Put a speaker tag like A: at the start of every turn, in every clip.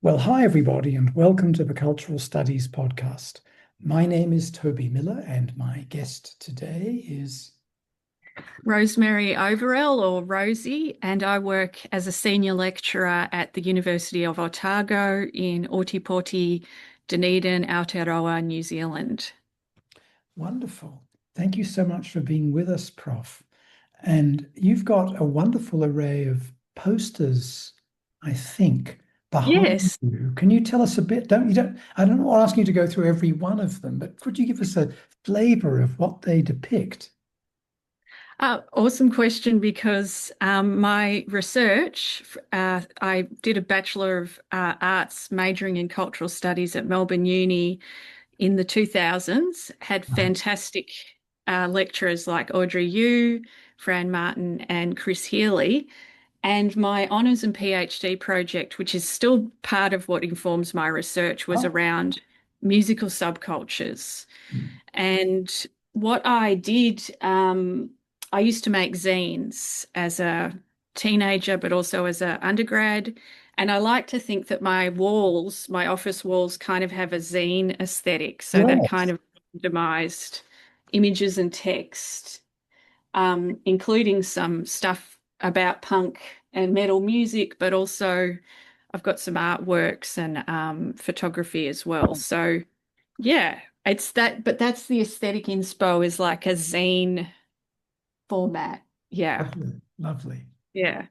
A: Well, hi, everybody, and welcome to the Cultural Studies podcast. My name is Toby Miller, and my guest today is.
B: Rosemary Overell, or Rosie, and I work as a senior lecturer at the University of Otago in Ōtepoti, Dunedin, Aotearoa, New Zealand.
A: Wonderful. Thank you so much for being with us, Prof. And you've got a wonderful array of posters, I think, behind
B: Yes.
A: you. Can you tell us a bit? I don't want to ask you to go through every one of them, but could you give us a flavor of what they depict?
B: Awesome question because my research, I did a Bachelor of Arts majoring in Cultural Studies at Melbourne Uni in the 2000s, had fantastic lecturers like Audrey Yu, Fran Martin, and Chris Healy. And my honours and PhD project, which is still part of what informs my research, was
A: Oh,
B: around musical subcultures. And what I did, I used to make zines as a teenager, but also as an undergrad. And I like to think that my walls, my office walls, kind of have a zine aesthetic. So that kind
A: yes.
B: of randomized images and text, including some stuff about punk and metal music, but also I've got some artworks and photography as well. So yeah, it's that, but that's the aesthetic inspo is like a zine format. Yeah.
A: Lovely, lovely.
B: Yeah.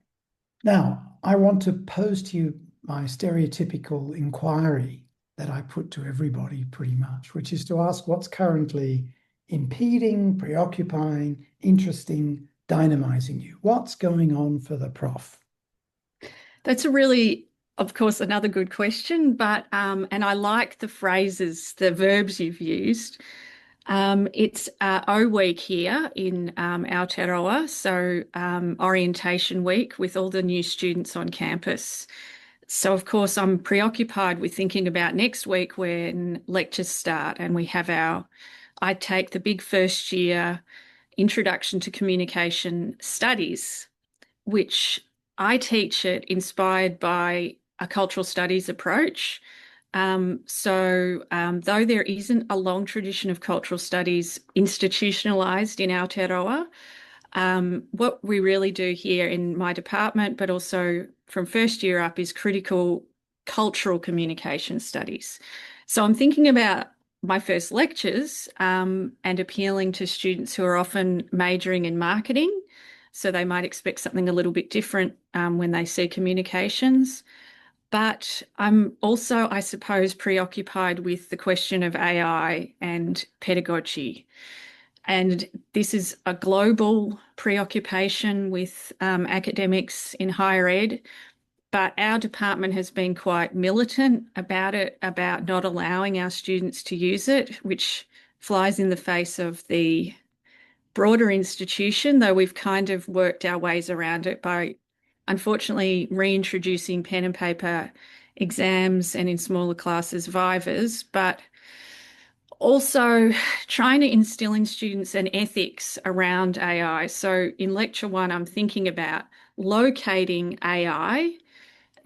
A: Now, I want to pose to you my stereotypical inquiry that I put to everybody pretty much, which is to ask what's currently impeding, preoccupying, interesting, dynamizing you. What's going on for the prof?
B: That's a really, of course, another good question, but and I like the phrases, the verbs you've used. It's O week here in Aotearoa, so orientation week with all the new students on campus. So, of course, I'm preoccupied with thinking about next week when lectures start, and I take the big first year Introduction to Communication Studies, which I teach it inspired by a cultural studies approach. Though there isn't a long tradition of cultural studies institutionalized in Aotearoa, what we really do here in my department, but also from first year up, is critical cultural communication studies. So I'm thinking about my first lectures and appealing to students who are often majoring in marketing. So they might expect something a little bit different when they see communications. But I'm also, I suppose, preoccupied with the question of AI and pedagogy. And this is a global preoccupation with academics in higher ed, but our department has been quite militant about it, about not allowing our students to use it, which flies in the face of the broader institution, though we've kind of worked our ways around it by unfortunately reintroducing pen and paper exams and in smaller classes, vivas, but also trying to instill in students an ethics around AI. So in lecture one, I'm thinking about locating AI,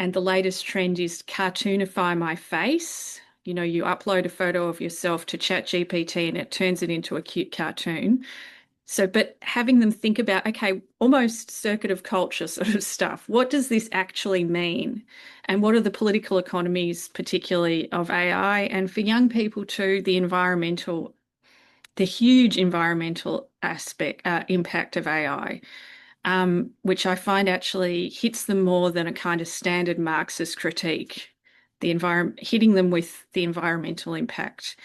B: and the latest trend is cartoonify my face. You know, you upload a photo of yourself to ChatGPT and it turns it into a cute cartoon. So, but having them think about, okay, almost circuit of culture sort of stuff. What does this actually mean? And what are the political economies, particularly of AI? And for young people too, the huge environmental aspect, impact of AI, which I find actually hits them more than a kind of standard Marxist critique, the environment, hitting them with the environmental impact.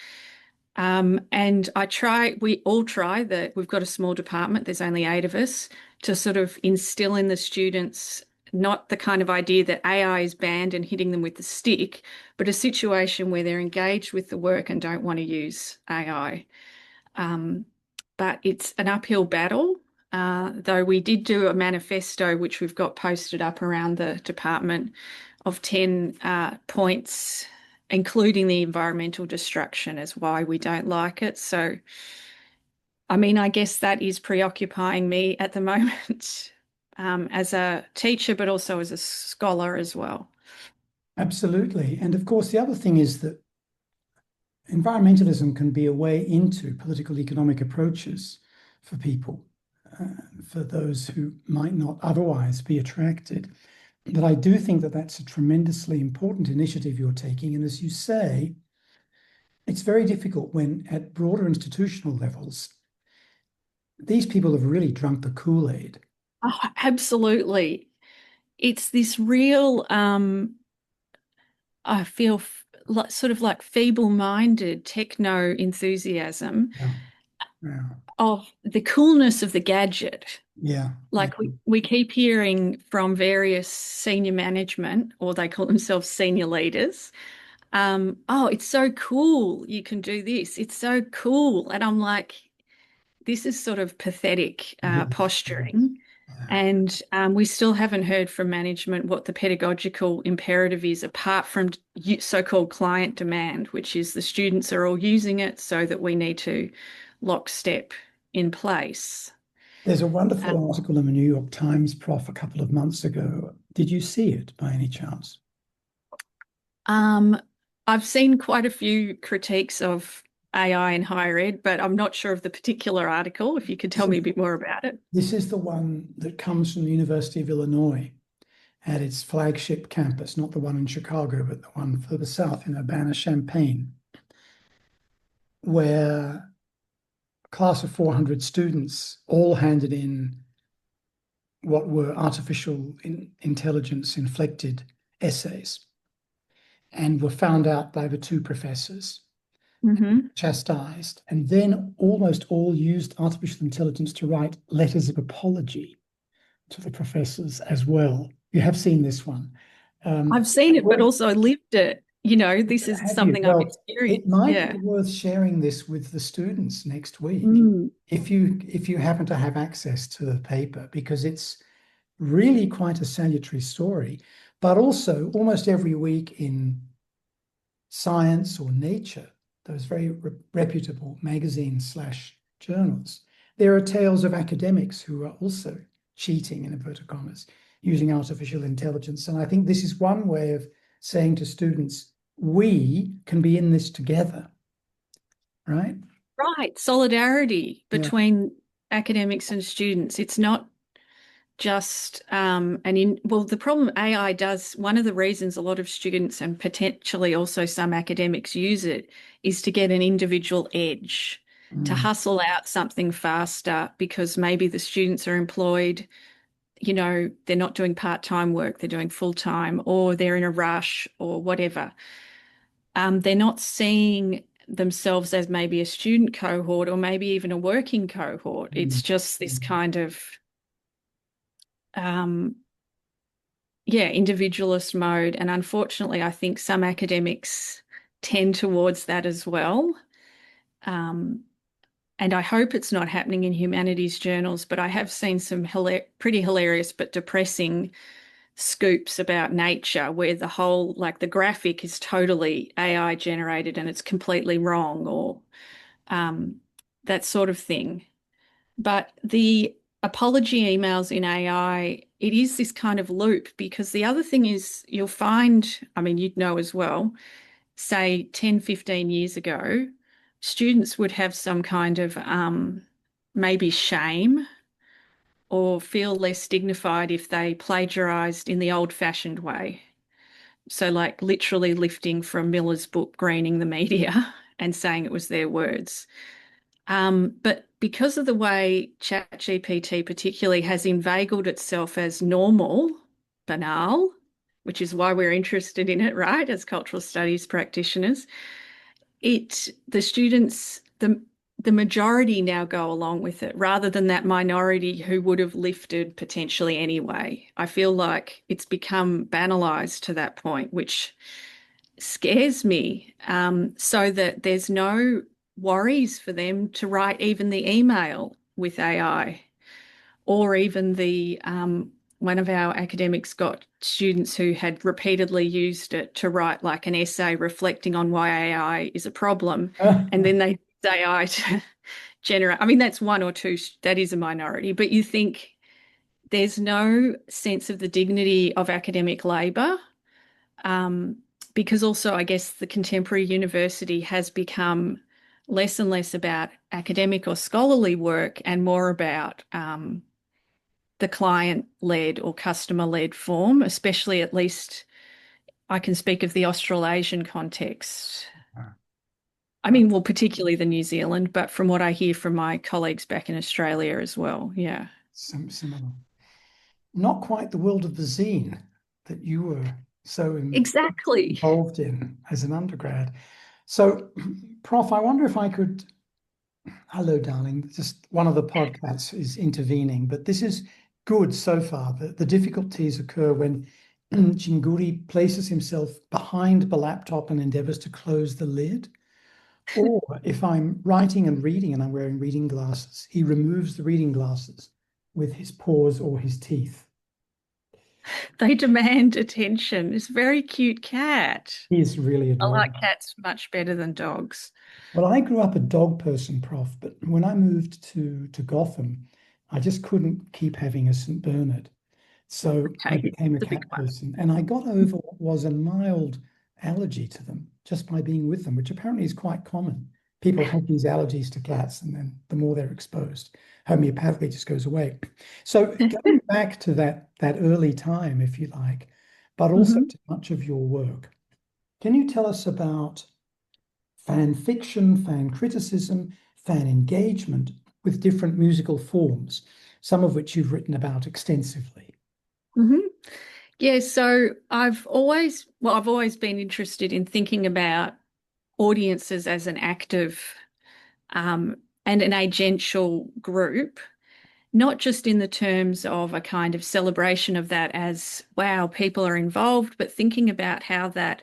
B: We all try that. We've got a small department, there's only 8 of us, to sort of instill in the students not the kind of idea that AI is banned and hitting them with the stick, but a situation where they're engaged with the work and don't want to use AI. Um, but it's an uphill battle, though we did do a manifesto, which we've got posted up around the department, of 10 points, including the environmental destruction as why we don't like it. So, I mean, I guess that is preoccupying me at the moment as a teacher, but also as a scholar as well.
A: Absolutely. And of course, the other thing is that environmentalism can be a way into political economic approaches for people, uh, for those who might not otherwise be attracted. But I do think that that's a tremendously important initiative you're taking. And as you say, it's very difficult when at broader institutional levels, these people have really drunk the Kool-Aid.
B: Oh, absolutely. It's this real, I feel like sort of like feeble-minded techno enthusiasm
A: Yeah, yeah,
B: of the coolness of the gadget.
A: yeah, yeah.
B: Like we keep hearing from various senior management, or they call themselves senior leaders, oh, it's so cool you can do this. It's so cool. And I'm like, this is sort of pathetic
A: Yes,
B: posturing.
A: yeah.
B: And we still haven't heard from management what the pedagogical imperative is, apart from so-called client demand, which is the students are all using it, so that we need to lockstep in place.
A: There's a
B: Uh,
A: wonderful article in the New York Times, Prof, a couple of months ago. Did you see it by any chance?
B: Um, I've seen quite a few critiques of AI in higher ed, but I'm not sure of the particular article. If you could
A: This
B: tell me a
A: is,
B: bit more about it.
A: this is the one that comes from the University of Illinois at its flagship campus, not the one in Chicago, but the one further south in Urbana-Champaign, where a class of 400 students all handed in what were artificial intelligence inflected essays and were found out by the two professors,
B: Hmm.
A: chastised, and then almost all used artificial intelligence to write letters of apology to the professors as well. You have seen this one.
B: I've seen it, but
A: Worth,
B: also lived it. This is
A: have you?
B: something I've
A: Well, it
B: experienced.
A: might be
B: Yeah.
A: worth sharing this with the students next week
B: Mm.
A: if you happen to have access to the paper, because it's really quite a salutary story. But also, almost every week in Science or Nature, those very reputable magazines slash journals, there are tales of academics who are also cheating, in inverted commas, using artificial intelligence. And I think this is one way of saying to students, we can be in this together, right?
B: Right. Solidarity
A: Yeah.
B: between academics and students. It's not just well, the problem AI does, one of the reasons a lot of students and potentially also some academics use it is to get an individual edge, to
A: Mm,
B: hustle out something faster because maybe the students are employed, they're not doing part-time work, they're doing full-time, or they're in a rush or whatever. They're not seeing themselves as maybe a student cohort or maybe even a working cohort. It's
A: mm,
B: just this
A: mm,
B: kind of um, yeah, individualist mode. And unfortunately, I think some academics tend towards that as well. Um, and I hope it's not happening in humanities journals, but I have seen some pretty hilarious but depressing scoops about nature where the whole, like the graphic is totally AI generated and it's completely wrong or um, that sort of thing. But the apology emails in AI, it is this kind of loop because the other thing is you'll find, I mean, you'd know as well, say 10, 15 years ago, students would have some kind of maybe shame or feel less dignified if they plagiarized in the old-fashioned way. So, like literally lifting from Miller's book, Greening the Media, and saying it was their words. But because of the way ChatGPT particularly has inveigled itself as normal, banal, which is why we're interested in it, right, as cultural studies practitioners, the students, the majority now go along with it rather than that minority who would have lifted potentially anyway. I feel like it's become banalized to that point, which scares me, so that there's no worries for them to write even the email with AI or even one of our academics got students who had repeatedly used it to write like an essay reflecting on why AI is a problem. And then they use AI to generate, I mean, that's one or two, that is a minority, but you think there's no sense of the dignity of academic labour because also I guess the contemporary university has become less and less about academic or scholarly work and more about the client-led or customer-led form, especially at least I can speak of the Australasian context. I mean, well, particularly the New Zealand, but from what I hear from my colleagues back in Australia as well. Yeah.
A: Similar. Not quite the world of the zine that you were so
B: Exactly.
A: involved in as an undergrad. So, Prof, I wonder if I could. Hello, darling. Just one of the podcasts is intervening, but this is good so far. The difficulties occur when Chinguri places himself behind the laptop and endeavors to close the lid. Or if I'm writing and reading and I'm wearing reading glasses, he removes the reading glasses with his paws or his teeth.
B: They demand attention. It's a very cute cat.
A: He is really
B: I like
A: adorable.
B: cats much better than dogs.
A: Well, I grew up a dog person, Prof, but when I moved to Gotham, I just couldn't keep having a St. Bernard. So I
B: Okay,
A: became a
B: the big
A: cat
B: one.
A: person, and I got over what was a mild allergy to them just by being with them, which apparently is quite common. People have these allergies to cats, and then the more they're exposed, homeopathically just goes away. So going back to that early time, if you like, but also
B: Mhm.
A: to much of your work, can you tell us about fan fiction, fan criticism, fan engagement with different musical forms, some of which you've written about extensively?
B: Mhm. Yeah, so I've always been interested in thinking about audiences as an active um, and an agential group, not just in the terms of a kind of celebration of that as, wow, people are involved, but thinking about how that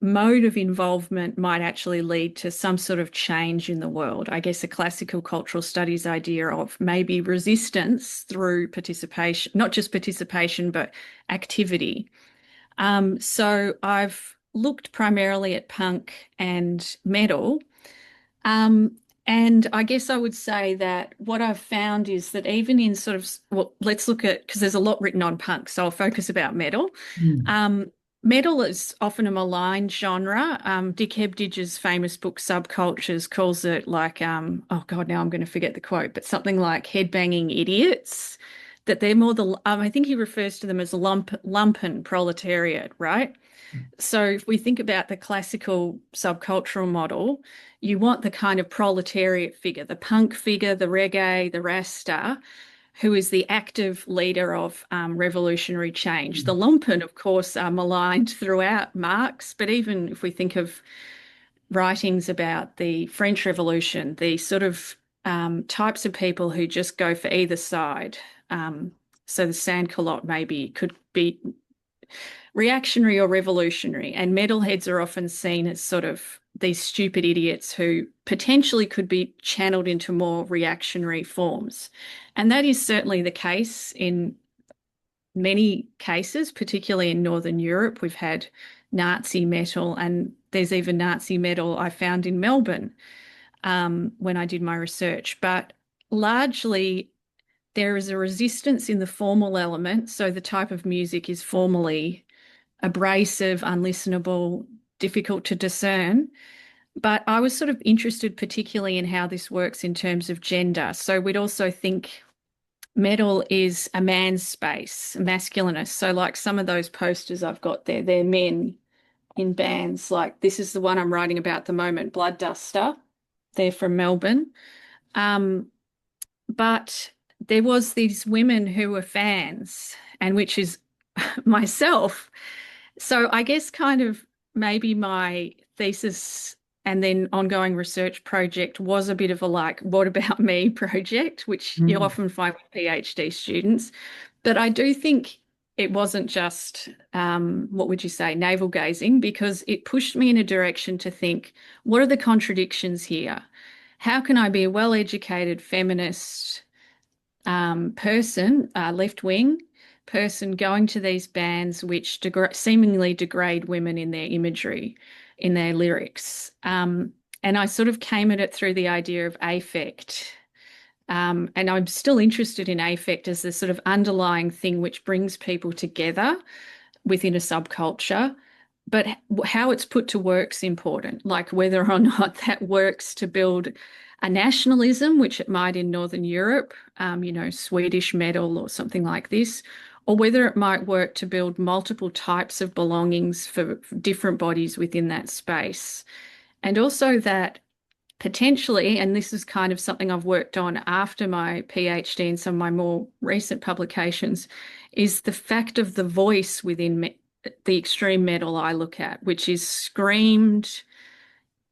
B: mode of involvement might actually lead to some sort of change in the world. I guess a classical cultural studies idea of maybe resistance through participation, not just participation, but activity. So I've looked primarily at punk and metal. Um, and I guess I would say that what I've found is that even in sort of, well, let's look at, because there's a lot written on punk, so I'll focus about metal.
A: Mm.
B: Um, Metal is often a maligned genre. Dick Hebdige's famous book Subcultures calls it like, oh God, now I'm going to forget the quote, but something like headbanging idiots. That they're more I think he refers to them as lumpen proletariat, right? So if we think about the classical subcultural model, you want the kind of proletariat figure, the punk figure, the reggae, the Rasta, who is the active leader of revolutionary change. The lumpen, of course, are maligned throughout Marx, but even if we think of writings about the French Revolution, the sort of types of people who just go for either side. So the sans-culotte maybe could be reactionary or revolutionary, and metalheads are often seen as sort of these stupid idiots who potentially could be channeled into more reactionary forms. And that is certainly the case in many cases, particularly in Northern Europe. We've had Nazi metal, and there's even Nazi metal I found in Melbourne when I did my research. But largely, there is a resistance in the formal element. So the type of music is formally abrasive, unlistenable, difficult to discern. But I was sort of interested particularly in how this works in terms of gender. So we'd also think metal is a man's space, masculinist. So like some of those posters I've got there, they're men in bands. Like this is the one I'm writing about at the moment, Blood Duster. They're from Melbourne. Um, but there was these women who were fans, and which is myself. So I guess kind of maybe my thesis and then ongoing research project was a bit of a like, what about me project, which you
A: Mm.
B: often find with PhD students. But I do think it wasn't just, what would you say, navel gazing, because it pushed me in a direction to think, what are the contradictions here? How can I be a well-educated feminist person, left wing person, going to these bands which seemingly degrade women in their imagery, in their lyrics. And I sort of came at it through the idea of affect. And I'm still interested in affect as the sort of underlying thing which brings people together. within a subculture, but how it's put to work's important, like whether or not that works to build a nationalism, which it might in Northern Europe, Swedish metal or something like this, or whether it might work to build multiple types of belongings for different bodies within that space. And also that potentially, and this is kind of something I've worked on after my PhD and some of my more recent publications, is the fact of the voice within the extreme metal I look at, which is screamed,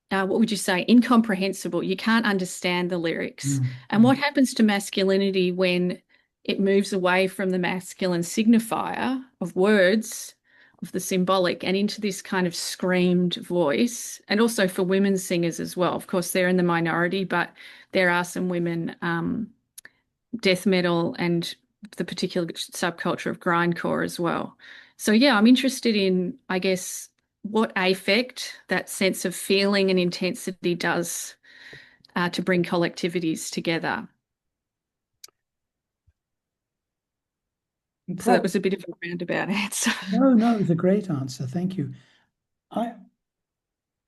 B: what would you say, incomprehensible. You can't understand the lyrics. And what happens to masculinity when it moves away from the masculine signifier of words, of the symbolic, and into this kind of screamed voice? And also for women singers as well. Of course, they're in the minority, but there are some women, death metal and the particular subculture of grindcore as well. So yeah, I'm interested in, I guess, what affect, that sense of feeling and intensity, does to bring collectivities together. So that was a bit of a roundabout answer.
A: No, it was a great answer. Thank you. I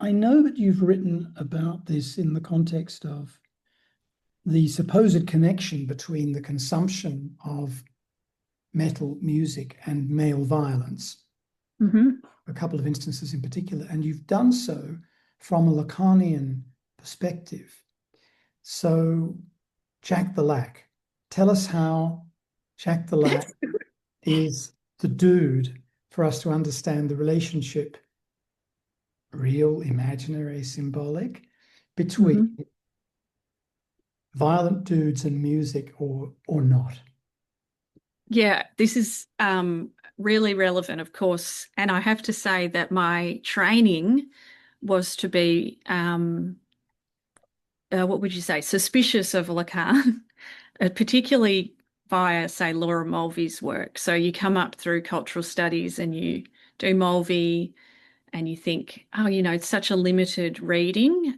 A: I know that you've written about this in the context of the supposed connection between the consumption of metal music and male violence, a couple of instances in particular, and you've done so from a Lacanian perspective. So, Jack the Lack, tell us how Jack the Lack is the dude for us to understand the relationship, real, imaginary, symbolic, between violent dudes and music or not.
B: Yeah, this is really relevant, of course. And I have to say that my training was to be, what would you say, suspicious of Lacan, particularly via, say, Laura Mulvey's work. So you come up through cultural studies and you do Mulvey and you think, oh, it's such a limited reading,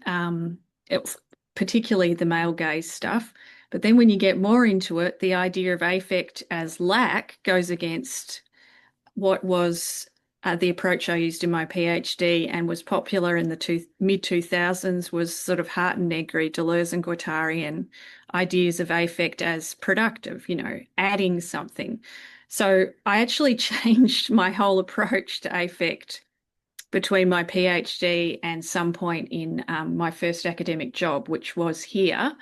B: particularly the male gaze stuff. But then when you get more into it, the idea of affect as lack goes against what was the approach I used in my PhD and was popular in the mid-2000s, was sort of Hart and Negri, Deleuze and Guattari, and ideas of affect as productive, adding something. So I actually changed my whole approach to affect between my PhD and some point in my first academic job, which was here,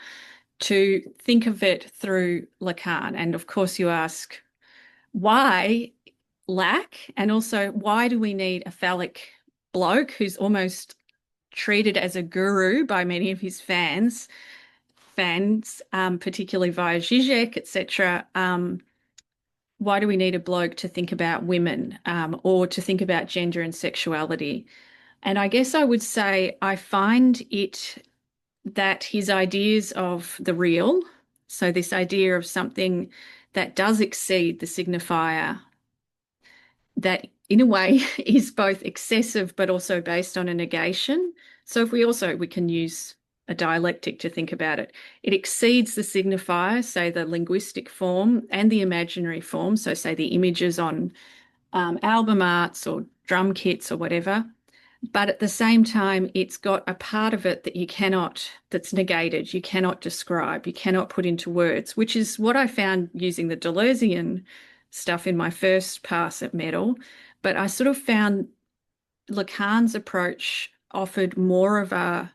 B: to think of it through Lacan. And of course, you ask, why lack? And also, why do we need a phallic bloke who's almost treated as a guru by many of his fans, particularly via Zizek, etc.? Why do we need a bloke to think about women or to think about gender and sexuality? And I guess I would say I find it that his ideas of the real, so this idea of something that does exceed the signifier, that in a way is both excessive but also based on a negation. So if we can use a dialectic to think about it. It exceeds the signifier, say the linguistic form and the imaginary form, so say the images on album arts or drum kits or whatever. But at the same time, it's got a part of it that's negated, you cannot describe, you cannot put into words, which is what I found using the Deleuzian stuff in my first pass at metal. But I sort of found Lacan's approach offered more of a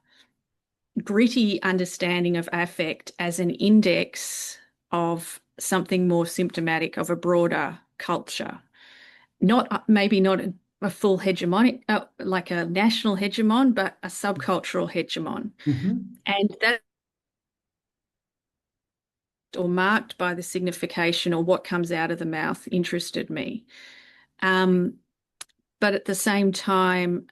B: gritty understanding of affect as an index of something more symptomatic of a broader culture. Maybe not a full hegemonic, like a national hegemon, but a subcultural hegemon. And that, or marked by the signification or what comes out of the mouth, interested me. But at the same time,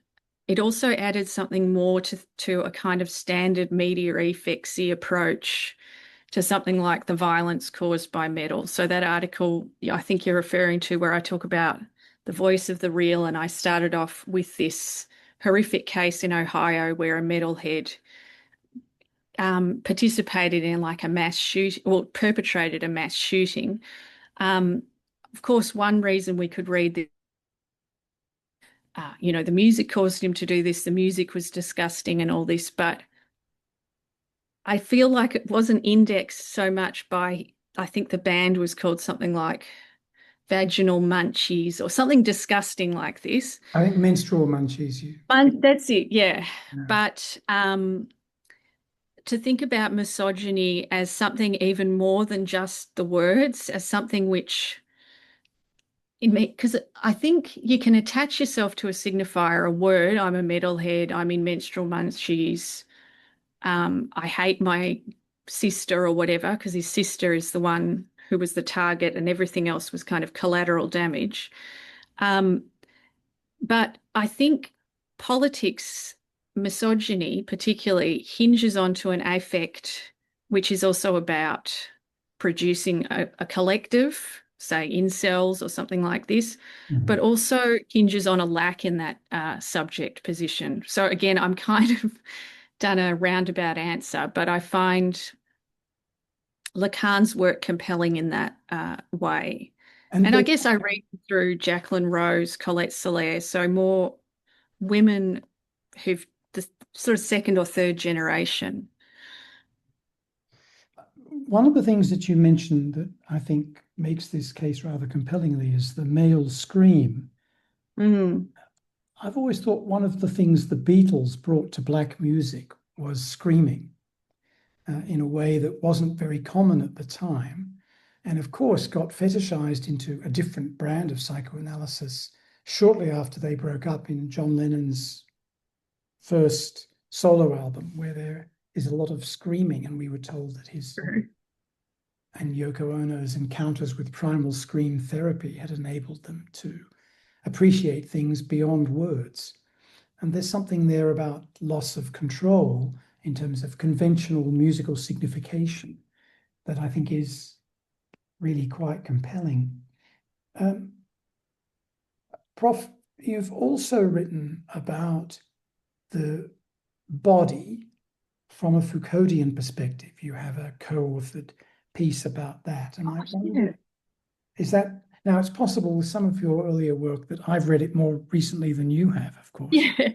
B: it also added something more to a kind of standard media effectsy approach to something like the violence caused by metal. So that article I think you're referring to, where I talk about the voice of the real, and I started off with this horrific case in Ohio where a metalhead participated in like a mass shooting, or perpetrated a mass shooting. Of course, one reason we could read this the music caused him to do this, the music was disgusting and all this, but I feel like it wasn't indexed so much by, I think the band was called something like Vaginal Munchies or something disgusting like this.
A: I think menstrual munchies.
B: That's it, yeah.
A: Yeah.
B: But to think about misogyny as something even more than just the words, as something which it may, because I think you can attach yourself to a signifier, a word. I'm a metalhead. I'm in menstrual munchies. I hate my sister or whatever, because his sister is the one who was the target and everything else was kind of collateral damage. Um, but I think politics, misogyny particularly, hinges onto an affect which is also about producing a collective, say incels or something like this, but
A: Mhm.
B: also hinges on a lack in that subject position. So again, I'm kind of done a roundabout answer, but I find Lacan's work compelling in that way.
A: And
B: And I
A: the,
B: guess I read through Jacqueline Rose, Colette Solaire, so more women who've the sort of second or third generation.
A: one of the things that you mentioned that I think makes this case rather compellingly is the male scream.
B: Mm.
A: I've always thought one of the things the Beatles brought to black music was screaming in a way that wasn't very common at the time. And of course, got fetishized into a different brand of psychoanalysis shortly after they broke up in John Lennon's first solo album, where there is a lot of screaming. And we were told that his and Yoko Ono's encounters with primal scream therapy had enabled them to appreciate things beyond words. And there's something there about loss of control in terms of conventional musical signification that I think is really quite compelling. Um, Prof, you've also written about the body from a Foucauldian perspective. You have a co-authored piece about that. And I
B: Yeah.
A: wonder, is that now it's possible with some of your earlier work that I've read it more recently than you have, of course.
B: Yeah.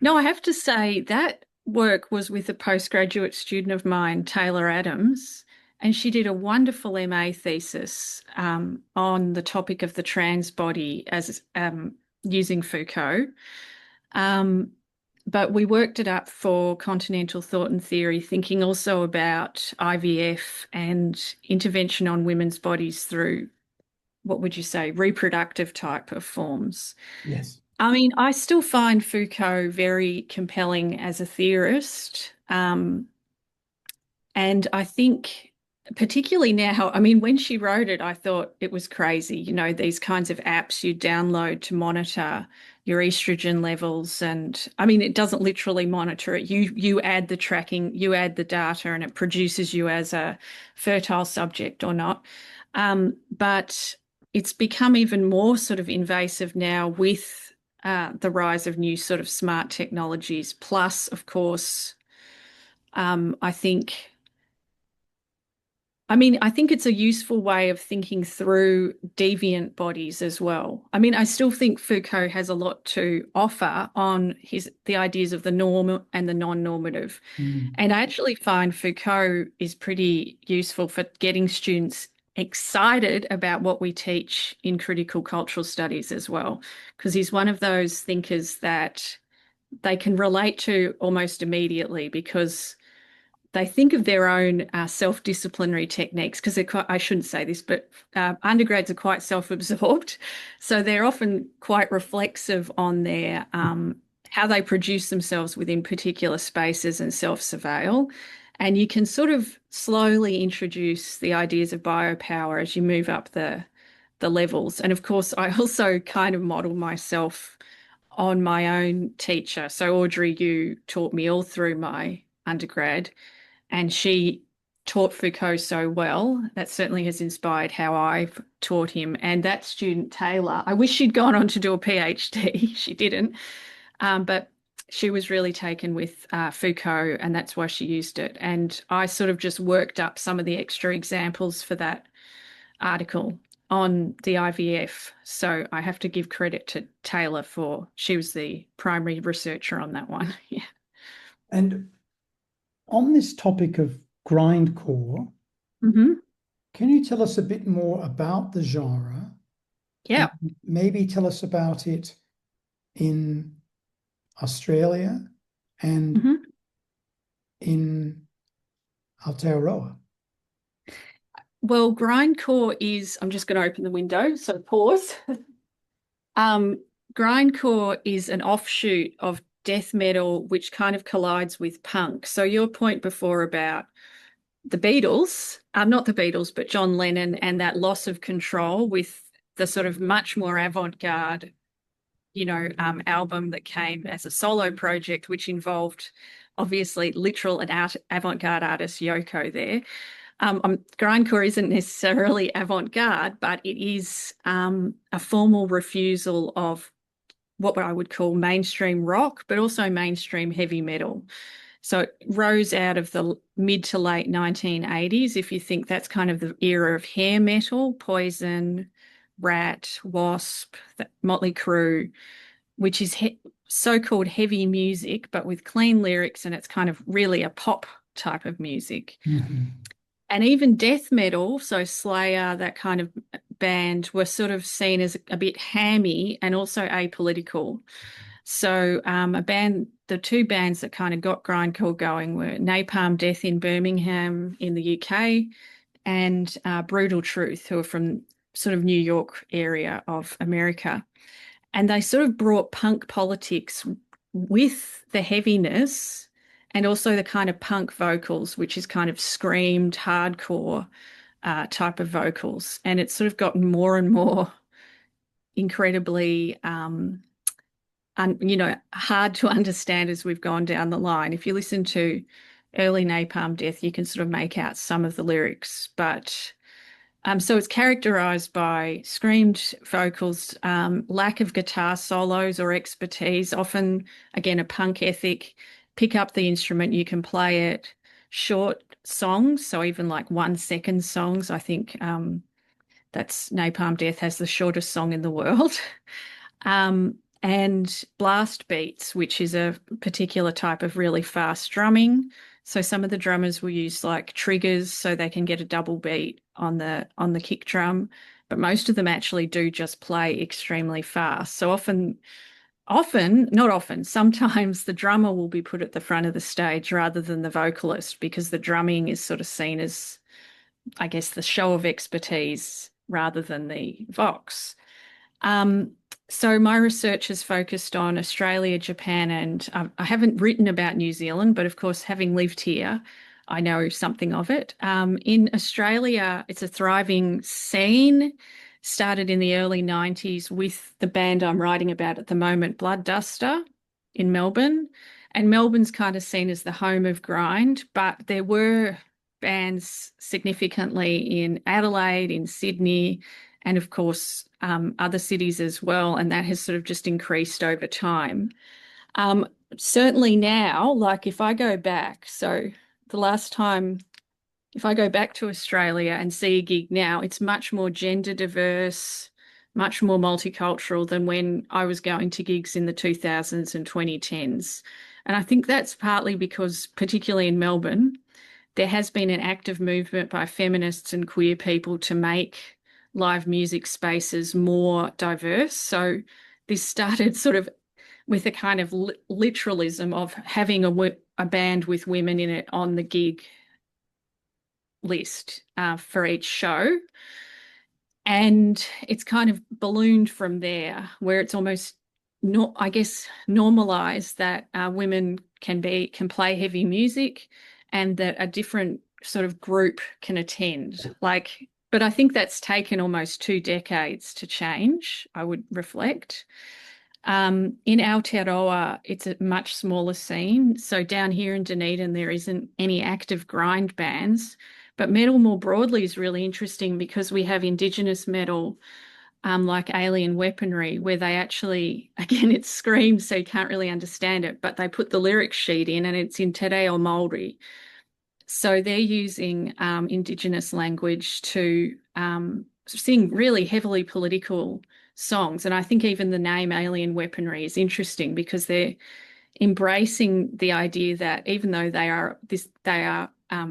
B: No, I have to say that work was with a postgraduate student of mine, Taylor Adams, and she did a wonderful MA thesis on the topic of the trans body as using Foucault. Um, but we worked it up for continental thought and theory, thinking also about IVF and intervention on women's bodies through, what would you say, reproductive type of forms.
A: Yes.
B: I mean, I still find Foucault very compelling as a theorist. And I think, particularly now, I mean, when she wrote it, I thought it was crazy. These kinds of apps you download to monitor your estrogen levels. And I mean, it doesn't literally monitor it. You add the tracking, you add the data, and it produces you as a fertile subject or not. But it's become even more sort of invasive now with the rise of new sort of smart technologies. Plus, of course, I think. I think it's a useful way of thinking through deviant bodies as well. I mean, I still think Foucault has a lot to offer on the ideas of the norm and the non-normative.
A: Mm.
B: And I actually find Foucault is pretty useful for getting students excited about what we teach in critical cultural studies as well, because he's one of those thinkers that they can relate to almost immediately because they think of their own self-disciplinary techniques because I shouldn't say this, but undergrads are quite self-absorbed. So they're often quite reflexive on their how they produce themselves within particular spaces and self-surveil. And you can sort of slowly introduce the ideas of biopower as you move up the levels. And of course, I also kind of model myself on my own teacher. So Audrey, you taught me all through my undergrad and she taught Foucault so well. That certainly has inspired how I've taught him. And that student, Taylor, I wish she'd gone on to do a PhD. She didn't. But she was really taken with Foucault, and that's why she used it. And I sort of just worked up some of the extra examples for that article on the IVF. So I have to give credit to Taylor she was the primary researcher on that one. Yeah.
A: And on this topic of grindcore,
B: Mm-hmm.
A: can you tell us a bit more about the genre and
B: Yeah.
A: maybe tell us about it in Australia and
B: Mm-hmm.
A: in Aotearoa?
B: Well, grindcore is, I'm just going to open the window, so pause. Um, grindcore is an offshoot of death metal, which kind of collides with punk. So your point before about the Beatles, not the Beatles, but John Lennon and that loss of control with the sort of much more avant-garde, album that came as a solo project, which involved obviously literal and avant-garde artist Yoko there. Grindcore isn't necessarily avant-garde, but it is a formal refusal of what I would call mainstream rock, but also mainstream heavy metal. So it rose out of the mid to late 1980s. If you think that's kind of the era of hair metal, Poison, Rat, Wasp, Motley Crue, which is so-called heavy music, but with clean lyrics, and it's kind of really a pop type of music.
A: Mm-hmm.
B: And even death metal, so Slayer, that kind of band, were sort of seen as a bit hammy and also apolitical. So the two bands that kind of got grindcore going were Napalm Death in Birmingham in the UK and Brutal Truth, who are from sort of New York area of America. And they sort of brought punk politics with the heaviness and also the kind of punk vocals, which is kind of screamed hardcore type of vocals. And it's sort of gotten more and more incredibly hard to understand as we've gone down the line. If you listen to early Napalm Death, you can sort of make out some of the lyrics, but so it's characterized by screamed vocals, lack of guitar solos or expertise, often, again, a punk ethic. Pick up the instrument, you can play it. Short songs, so even like 1 second songs. I think that's Napalm Death has the shortest song in the world. And blast beats, which is a particular type of really fast drumming. So some of the drummers will use like triggers so they can get a double beat on the kick drum, but most of them actually do just play extremely fast. So not often, sometimes the drummer will be put at the front of the stage rather than the vocalist because the drumming is sort of seen as, I guess, the show of expertise rather than the vox. Um, so my research has focused on Australia, Japan, and I haven't written about New Zealand, but of course, having lived here, I know something of it. In Australia, it's a thriving scene, started in the early 90s with the band I'm writing about at the moment, Blood Duster in Melbourne. And Melbourne's kind of seen as the home of grind, but there were bands significantly in Adelaide, in Sydney, and of course, other cities as well. And that has sort of just increased over time. Um, Certainly now, like if I go back, so the last time, if I go back to Australia and see a gig now, it's much more gender diverse, much more multicultural than when I was going to gigs in the 2000s and 2010s. And I think that's partly because, particularly in Melbourne, there has been an active movement by feminists and queer people to make live music spaces more diverse. So this started sort of with a kind of literalism of having a band with women in it on the gig list for each show. And it's kind of ballooned from there, where it's almost not, I guess, normalized that women can play heavy music and that a different sort of group can attend. But I think that's taken almost 2 decades to change, I would reflect. In Aotearoa, it's a much smaller scene. So down here in Dunedin, there isn't any active grind bands. But metal more broadly is really interesting because we have Indigenous metal, like Alien Weaponry, where they actually, again, it screams, so you can't really understand it, but they put the lyric sheet in and it's in Te Reo Māori. So they're using Indigenous language to sing really heavily political songs. And I think even the name Alien Weaponry is interesting because they're embracing the idea that even though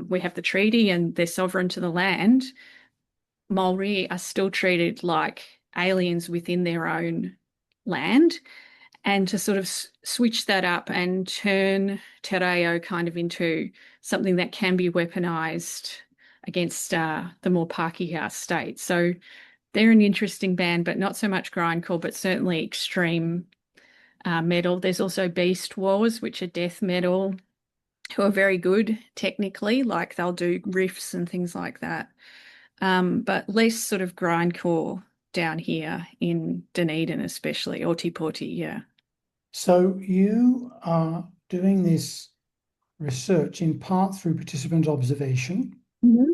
B: we have the treaty and they're sovereign to the land, Maori are still treated like aliens within their own land. And to sort of switch that up and turn te reo kind of into something that can be weaponized against the more Pākehā states. So they're an interesting band, but not so much grindcore, but certainly extreme metal. There's also Beast Wars, which are death metal, who are very good technically, like they'll do riffs and things like that. But less sort of grindcore down here in Dunedin, especially, or Tipoti, yeah.
A: So you are doing this research in part through participant observation
B: Mhm.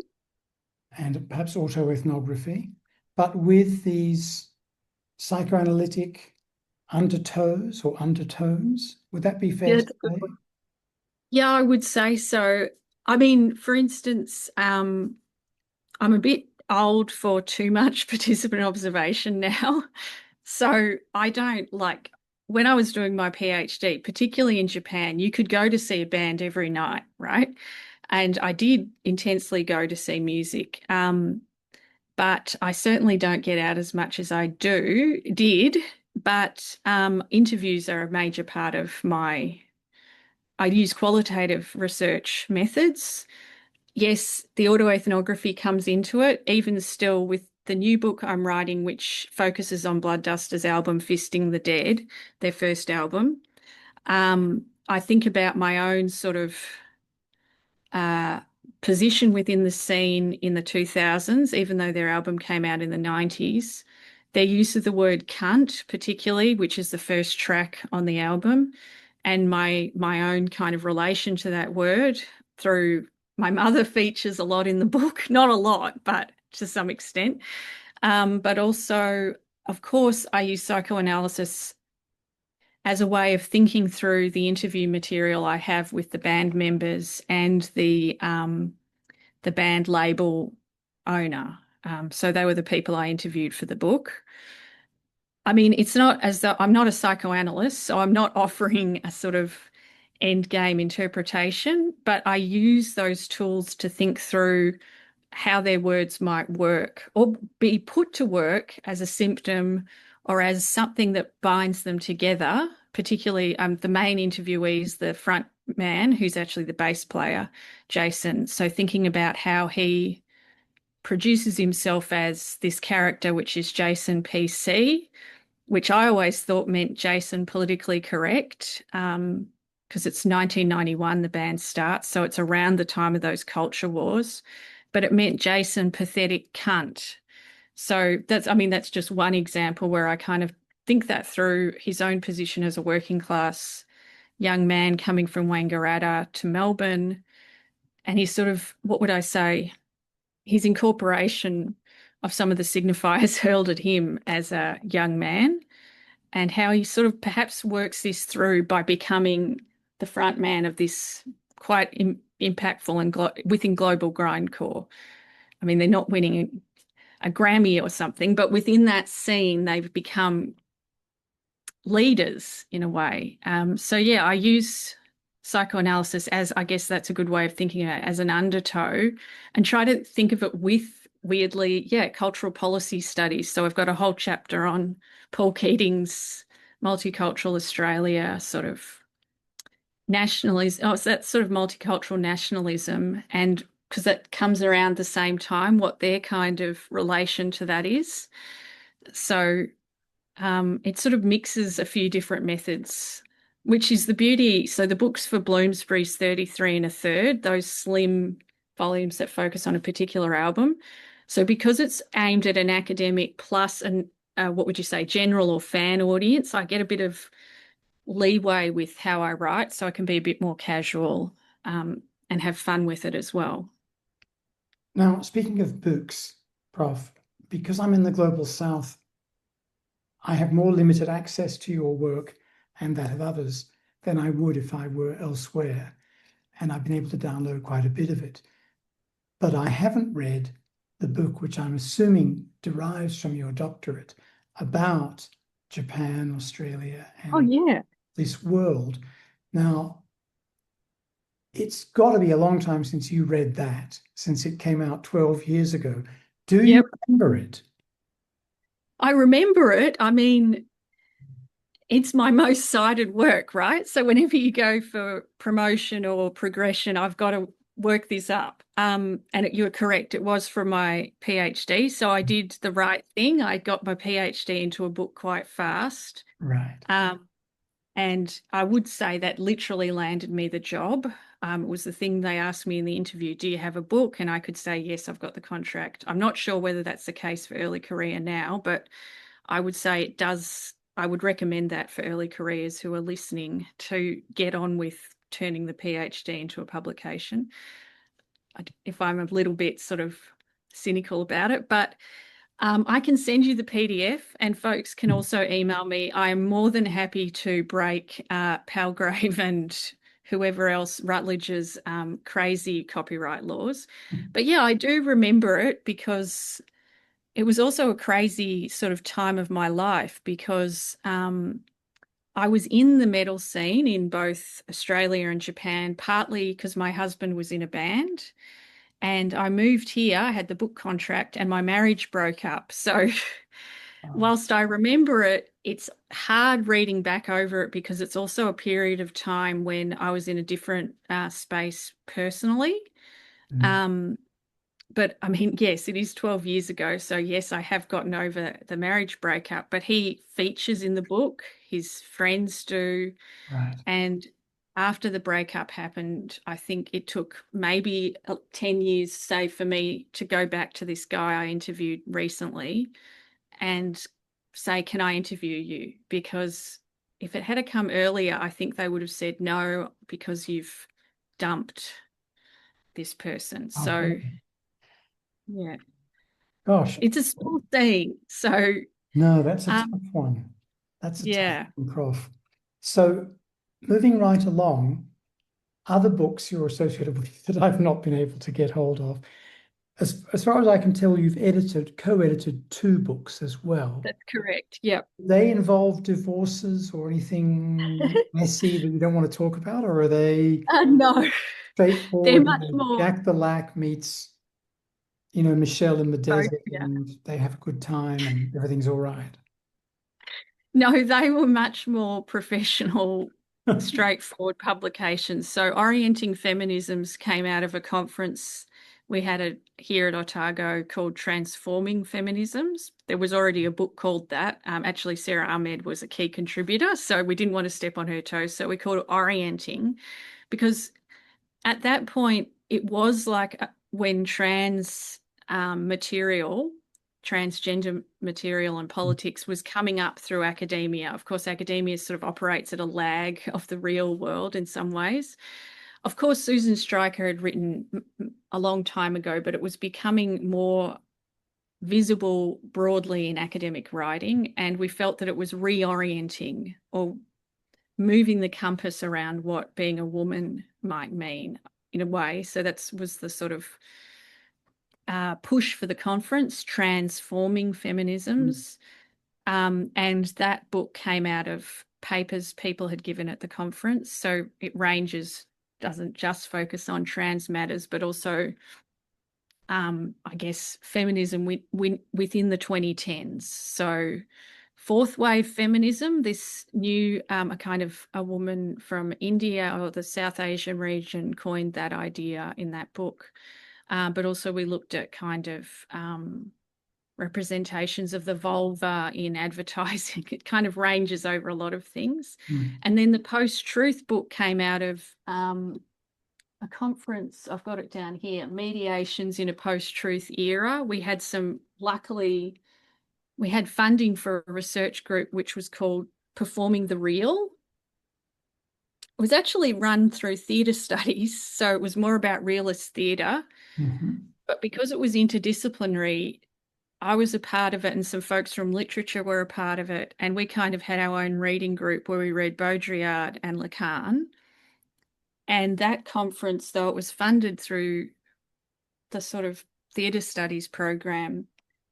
A: and perhaps autoethnography, but with these psychoanalytic undertows or undertones. Would that be
B: Yeah,
A: fair to
B: that's a good
A: say?
B: one. Yeah, I would say so. I mean, for instance, I'm a bit old for too much participant observation now. So I don't like when I was doing my PhD, particularly in Japan, you could go to see a band every night, right? And I did intensely go to see music. But I certainly don't get out as much as did. But interviews are a major part of I use qualitative research methods. Yes, the autoethnography comes into it, even still with the new book I'm writing, which focuses on Blood Dusters' album Fisting the Dead, their first album. I think about my own sort of uh, position within the scene in the 2000s, even though their album came out in the 90s. Their use of the word cunt, particularly, which is the first track on the album, and my own kind of relation to that word through my mother features a lot in the book, not a lot, but to some extent. But also, of course, I use psychoanalysis as a way of thinking through the interview material I have with the band members and the band label owner. So they were the people I interviewed for the book. I mean, it's not as though I'm not a psychoanalyst, so I'm not offering a sort of end game interpretation, but I use those tools to think through how their words might work or be put to work as a symptom or as something that binds them together, particularly the main interviewee is the front man, who's actually the bass player, Jason. So thinking about how he produces himself as this character, which is Jason PC, which I always thought meant Jason politically correct, because it's 1991, the band starts, so it's around the time of those culture wars, but it meant Jason pathetic cunt. So that's just one example where I kind of think that through his own position as a working class young man coming from Wangaratta to Melbourne, and he's sort of, what would I say, his incorporation of some of the signifiers hurled at him as a young man and how he sort of perhaps works this through by becoming the front man of this quite impactful and within global grindcore. I mean, they're not winning a Grammy or something, but within that scene, they've become leaders in a way. So yeah, I use psychoanalysis as, I guess that's a good way of thinking of it, as an undertow and try to think of it with weirdly, yeah, cultural policy studies. So I've got a whole chapter on Paul Keating's multicultural Australia sort of nationalism. Oh, so that's sort of multicultural nationalism. And because that comes around the same time, what their kind of relation to that is. So it sort of mixes a few different methods, which is the beauty. So the books for Bloomsbury's 33 and a third, those slim volumes that focus on a particular album. So because it's aimed at an academic plus an what would you say, general or fan audience, I get a bit of leeway with how I write, so I can be a bit more casual and have fun with it as well.
A: Now, speaking of books, Prof, because I'm in the Global South, I have more limited access to your work and that of others than I would if I were elsewhere. And I've been able to download quite a bit of it. But I haven't read the book, which I'm assuming derives from your doctorate, about Japan, Australia,
B: Oh,
A: and
B: yeah.
A: this world. Now, it's got to be a long time since you read that, since it came out 12 years ago. Do you
B: Yep.
A: remember it?
B: I remember it. I mean, it's my most cited work, right? So whenever you go for promotion or progression, I've got to work this up. And you were correct. It was for my PhD. So I did the right thing. I got my PhD into a book quite fast.
A: Right.
B: Um, and I would say that literally landed me the job. It was the thing they asked me in the interview, do you have a book? And I could say, yes, I've got the contract. I'm not sure whether that's the case for early career now, but I would say it does. I would recommend that for early careers who are listening to get on with turning the PhD into a publication. If I'm a little bit sort of cynical about it, but I can send you the PDF and folks can also email me. I am more than happy to break Palgrave and whoever else, Rutledge's crazy copyright laws. But yeah, I do remember it because it was also a crazy sort of time of my life because I was in the metal scene in both Australia and Japan, partly because my husband was in a band. And I moved here, I had the book contract, and my marriage broke up. So, whilst I remember it, it's hard reading back over it because it's also a period of time when I was in a different space personally.
A: Mm.
B: Um, but I mean, yes, it is 12 years ago. So, yes, I have gotten over the marriage breakup, but he features in the book, his friends do.
A: Right.
B: And after the breakup happened, I think it took maybe 10 years, say, for me to go back to this guy I interviewed recently and say, can I interview you? Because if it had come earlier, I think they would have said no because you've dumped this person. So,
A: Okay.
B: yeah.
A: Gosh,
B: It's a small thing. So,
A: no, that's a tough
B: um,
A: one. That's a tough
B: yeah,
A: one, Prof. So, moving right along, other books you're associated with that I've not been able to get hold of. As far as I can tell, you've co-edited two books as well.
B: that's correct. Yep.
A: They involve divorces or anything messy that you don't want to talk about, or are they
B: No, they're
A: straightforward?
B: much more.
A: Jack the Lack meets, Michelle in the
B: Oh,
A: desert,
B: yeah.
A: and they have a good time, and everything's all right.
B: No, they were much more professional, straightforward publications. So, Orienting Feminisms came out of a conference we had here at Otago called Transforming Feminisms. There was already a book called that. Actually, Sarah Ahmed was a key contributor, so we didn't want to step on her toes. So, we called it Orienting because at that point, it was like when material, transgender material and politics was coming up through academia. Of course, academia sort of operates at a lag of the real world in some ways. Of course, Susan Stryker had written a long time ago, but it was becoming more visible broadly in academic writing. And we felt that it was reorienting or moving the compass around what being a woman might mean in a way. So that was the sort of push for the conference, Transforming Feminisms. And that book came out of papers people had given at the conference. So it doesn't just focus on trans matters, but also, I guess, feminism within the 2010s. So fourth wave feminism, this new, a kind of a woman from India or the South Asian region coined that idea in that book. But also we looked at kind of representations of the vulva in advertising. It kind of ranges over a lot of things.
A: Mm.
B: And then the post-truth book came out of a conference, I've got it down here, Mediations in a Post-Truth Era. Luckily, we had funding for a research group which was called Performing the Real. It was actually run through theatre studies, so it was more about realist theatre.
A: Mhm.
B: But because it was interdisciplinary, I was a part of it and some folks from literature were a part of it. And we kind of had our own reading group where we read Baudrillard and Lacan. And that conference, though it was funded through the sort of theatre studies program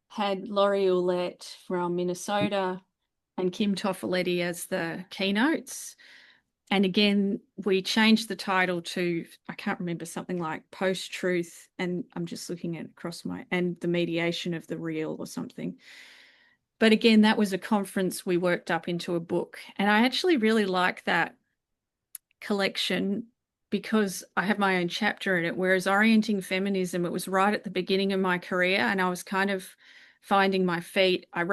B: had Laurie Ouellette from Minnesota and Kim Toffoletti as the keynotes. And again, we changed the title to, I can't remember, something like Post-Truth, and I'm just looking at across and the mediation of the real or something. But again, that was a conference we worked up into a book. And I actually really like that collection because I have my own chapter in it, whereas Orienting Feminism, it was right at the beginning of my career and I was kind of finding my feet. I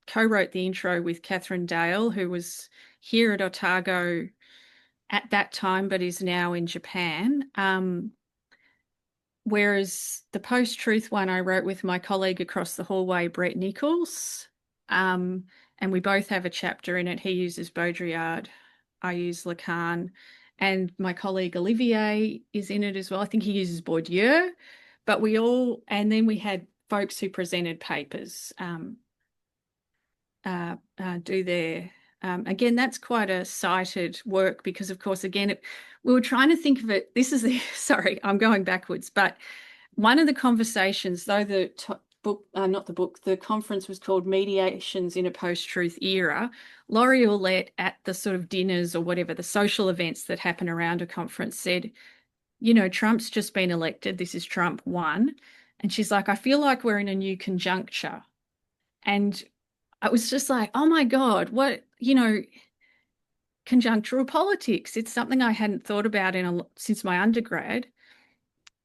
B: co-wrote the intro with Catherine Dale, who was here at Otago at that time, but is now in Japan. Whereas the Post-Truth one I wrote with my colleague across the hallway, Brett Nichols. And we both have a chapter in it. He uses Baudrillard, I use Lacan, and my colleague Olivier is in it as well. I think he uses Bourdieu, but and then we had folks who presented papers do their, again, that's quite a cited work because, of course, again, we were trying to think of it. Sorry, I'm going backwards, but one of the conversations, though the conference was called Mediations in a Post-Truth Era, Laurie Ouellette at the sort of dinners or whatever, the social events that happen around a conference said, Trump's just been elected. This is Trump 1. And she's like, I feel like we're in a new conjuncture. And I was just like, oh my God, what, conjunctural politics. It's something I hadn't thought about since my undergrad.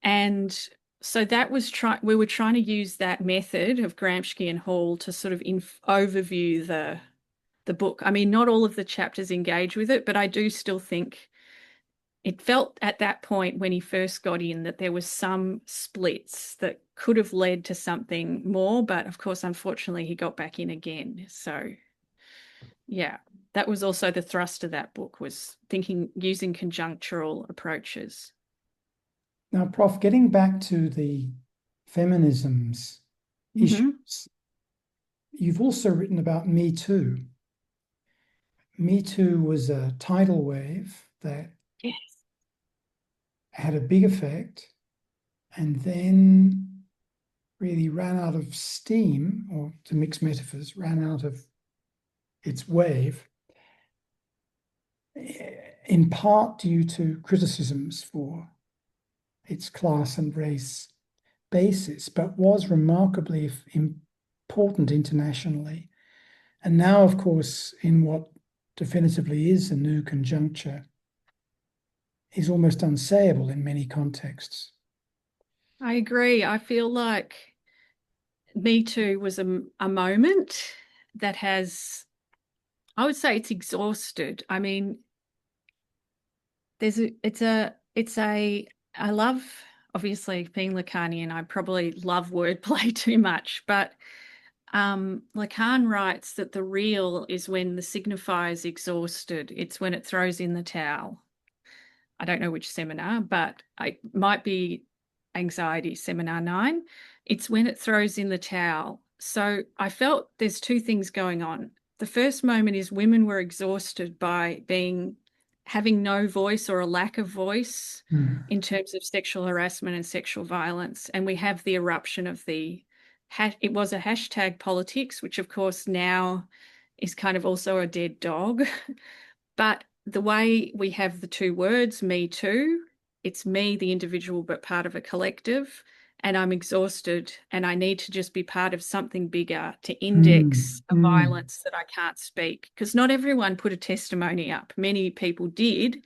B: And so that was we were trying to use that method of Gramsci and Hall to sort of overview the book. I mean, not all of the chapters engage with it, but I do still think it felt at that point when he first got in that there was some splits that could have led to something more. But of course, unfortunately, he got back in again. So yeah, that was also the thrust of that book, was using conjunctural approaches.
A: Now, Prof, getting back to the feminisms issues, you've also written about Me Too. Me Too was a tidal wave that had a big effect and then really ran out of steam, or to mix metaphors, ran out of its wave, in part due to criticisms for its class and race basis, but was remarkably important internationally. And now, of course, in what definitively is a new conjuncture, is almost unsayable in many contexts.
B: I agree. I feel like Me Too was a moment that I would say it's exhausted. I mean, I love, obviously, being Lacanian, I probably love wordplay too much, but Lacan writes that the real is when the signifier is exhausted. It's when it throws in the towel. I don't know which seminar, but it might be Anxiety Seminar 9. It's when it throws in the towel. So I felt there's two things going on. The first moment is women were exhausted by having no voice or a lack of voice in terms of sexual harassment and sexual violence. And we have the eruption of it was a hashtag politics, which of course now is kind of also a dead dog. But the way we have the two words, Me Too, it's me, the individual, but part of a collective, and I'm exhausted and I need to just be part of something bigger to index a violence that I can't speak. Because not everyone put a testimony up. Many people did,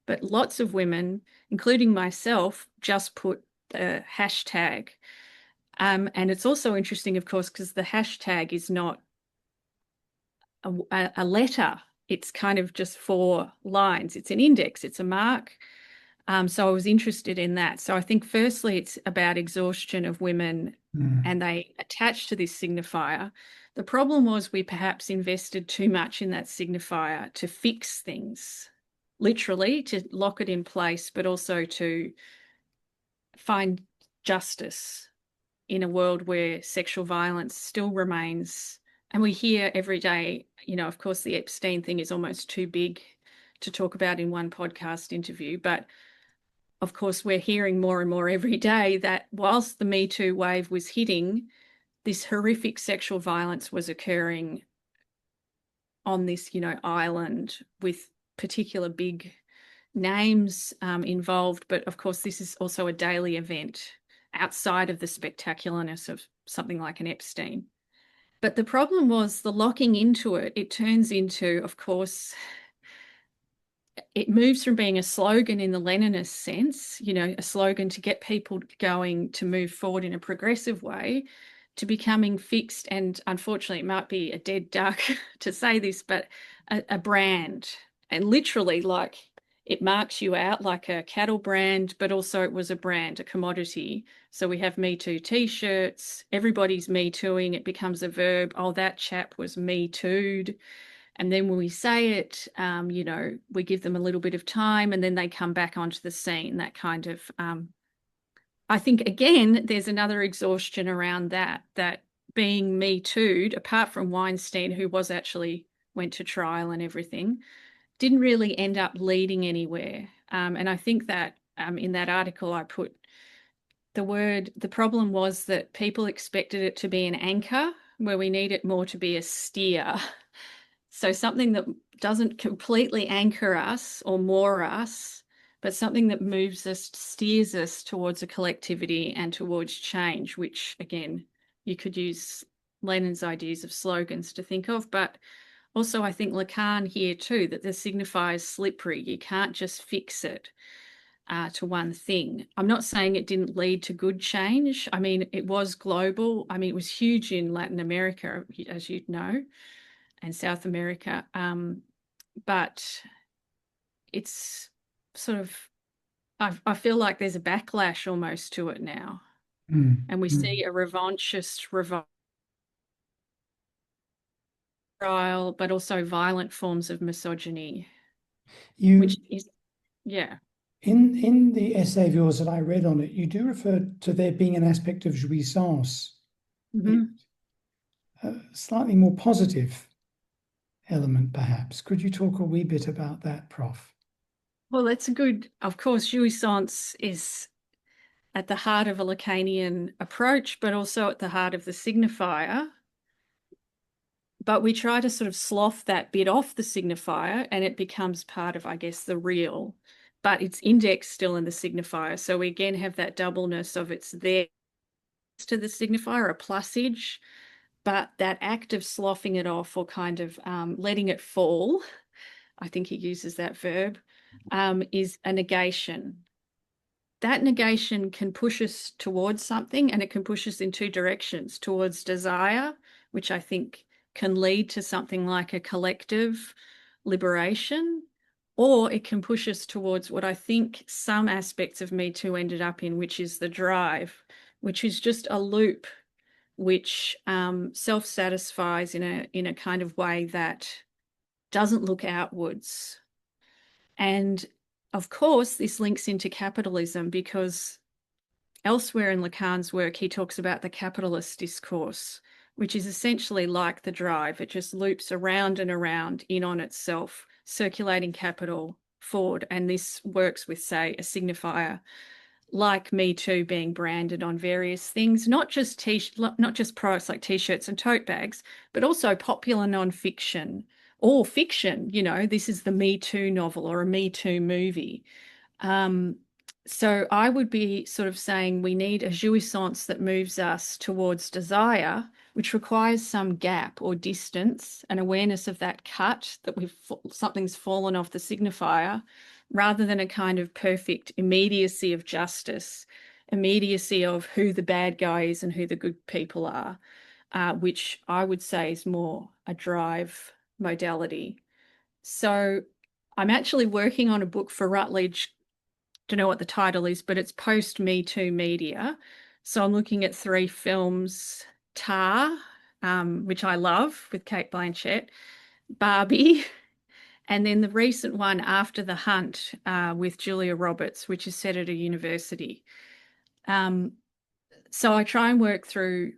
B: but lots of women, including myself, just put the hashtag. And it's also interesting, of course, because the hashtag is not a letter. It's kind of just 4 lines. It's an index, it's a mark. So I was interested in that. So I think firstly, it's about exhaustion of women and they attach to this signifier. The problem was we perhaps invested too much in that signifier to fix things, literally to lock it in place, but also to find justice in a world where sexual violence still remains. And we hear every day, of course, the Epstein thing is almost too big to talk about in one podcast interview, but of course, we're hearing more and more every day that whilst the Me Too wave was hitting, this horrific sexual violence was occurring on this, island with particular big names involved. But of course, this is also a daily event outside of the spectacularness of something like an Epstein. But the problem was the locking into it. It turns into, of course, it moves from being a slogan in the Leninist sense, a slogan to get people going to move forward in a progressive way, to becoming fixed. And unfortunately, it might be a dead duck to say this, but a brand. And literally, like, it marks you out like a cattle brand, but also it was a brand, a commodity. So we have Me Too t-shirts, everybody's Me Tooing, it becomes a verb. Oh, that chap was Me Too'd. And then when we say it, we give them a little bit of time and then they come back onto the scene, that kind of, I think, again, there's another exhaustion around that being Me Too'd, apart from Weinstein, who went to trial and everything, didn't really end up leading anywhere. And I think that in that article I put the problem was that people expected it to be an anchor where we need it more to be a steer. So something that doesn't completely anchor us or moor us, but something that moves us, steers us towards a collectivity and towards change, which again, you could use Lenin's ideas of slogans to think of, but also I think Lacan here too, that the signifier is slippery. You can't just fix it to one thing. I'm not saying it didn't lead to good change. I mean, it was global. I mean, it was huge in Latin America, as you know, and South America. But it's sort of, I feel like there's a backlash almost to it now. And we see a revanchist trial, but also violent forms of misogyny, which is, yeah.
A: In the essay of yours that I read on it, you do refer to there being an aspect of jouissance, a slightly more positive element, perhaps. Could you talk a wee bit about that, Prof?
B: Well, that's a good, of course, jouissance is at the heart of a Lacanian approach, but also at the heart of the signifier. But we try to sort of slough that bit off the signifier and it becomes part of, I guess, the real, but it's indexed still in the signifier. So we again have that doubleness of it's there to the signifier, a plusage, but that act of sloughing it off or kind of letting it fall, I think he uses that verb, is a negation. That negation can push us towards something and it can push us in two directions, towards desire, which I think can lead to something like a collective liberation, or it can push us towards what I think some aspects of Me Too ended up in, which is the drive, which is just a loop which self-satisfies in a kind of way that doesn't look outwards. And of course, this links into capitalism because elsewhere in Lacan's work, he talks about the capitalist discourse, which is essentially like the drive. It just loops around and around in on itself, circulating capital forward. And this works with, say, a signifier like Me Too being branded on various things, not just products like t-shirts and tote bags, but also popular non-fiction or fiction. This is the Me Too novel or a Me Too movie. So I would be sort of saying we need a jouissance that moves us towards desire, which requires some gap or distance, an awareness of that cut, that something's fallen off the signifier, rather than a kind of perfect immediacy of justice, immediacy of who the bad guy is and who the good people are, which I would say is more a drive modality. So I'm actually working on a book for Routledge. Don't know what the title is, but it's post Me Too media. So I'm looking at 3 films: Tar, which I love with Cate Blanchett, Barbie, and then the recent one, After the Hunt, with Julia Roberts, which is set at a university. So I try and work through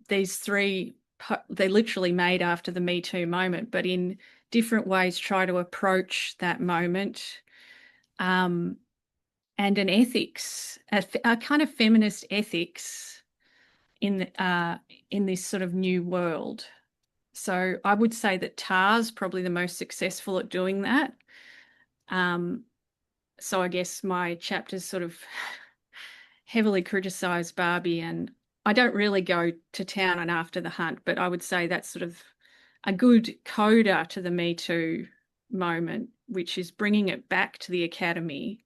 B: these 3. They're literally made after the Me Too moment, but in different ways try to approach that moment um, and an ethics, a kind of feminist ethics in this sort of new world. So I would say that Tar's probably the most successful at doing that. Um, so I guess my chapters sort of heavily criticise Barbie, and I don't really go to town and after the hunt, but I would say that's sort of a good coda to the Me Too moment, which is bringing it back to the academy,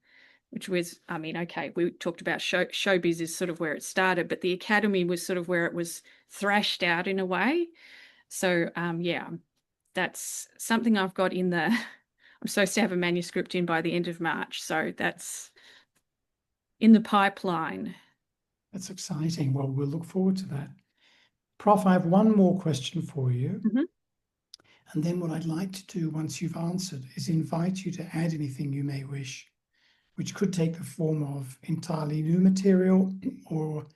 B: which was, I mean, okay, we talked about showbiz is sort of where it started, but the academy was sort of where it was thrashed out in a way. So, yeah, that's something I've got in the, I'm supposed to have a manuscript in by the end of March. So that's in the pipeline.
A: That's exciting. Well, we'll look forward to that. Prof, I have one more question for you.
B: Mhm.
A: And then what I'd like to do once you've answered is invite you to add anything you may wish, which could take the form of entirely new material or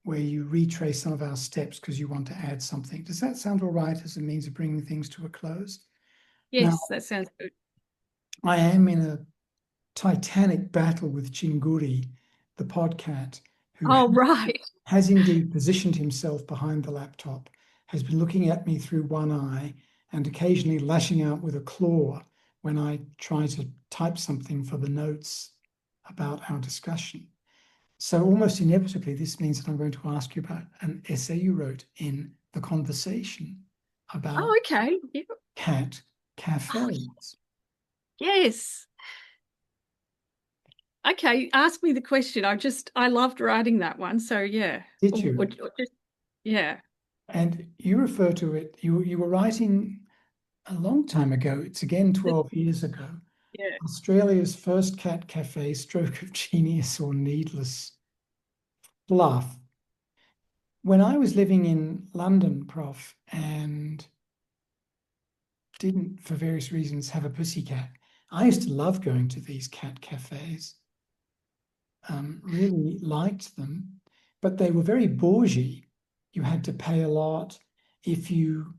A: where you retrace some of our steps because you want to add something. Does that sound all right as a means of bringing things to a close? Now,
B: Yes, that sounds good.
A: I am in a titanic battle with Chinguri, the podcat, who
B: Oh, right.
A: has indeed positioned himself behind the laptop, has been looking at me through one eye and occasionally lashing out with a claw when I try to type something for the notes about our discussion. So almost inevitably, this means that I'm going to ask you about an essay you wrote in the conversation about
B: Oh, okay. Yeah.
A: cat
B: Oh,
A: cafes.
B: yes. Okay, ask me the question. I loved writing that one. So yeah.
A: Did you?
B: Yeah.
A: And you refer to it, you were writing a long time ago. It's again 12 years ago.
B: Yeah.
A: Australia's first cat cafe, stroke of genius or needless fluff. When I was living in London, Prof, and didn't, for various reasons, have a pussycat, I used to love going to these cat cafes. Really liked them, but they were very bougie. You had to pay a lot. If you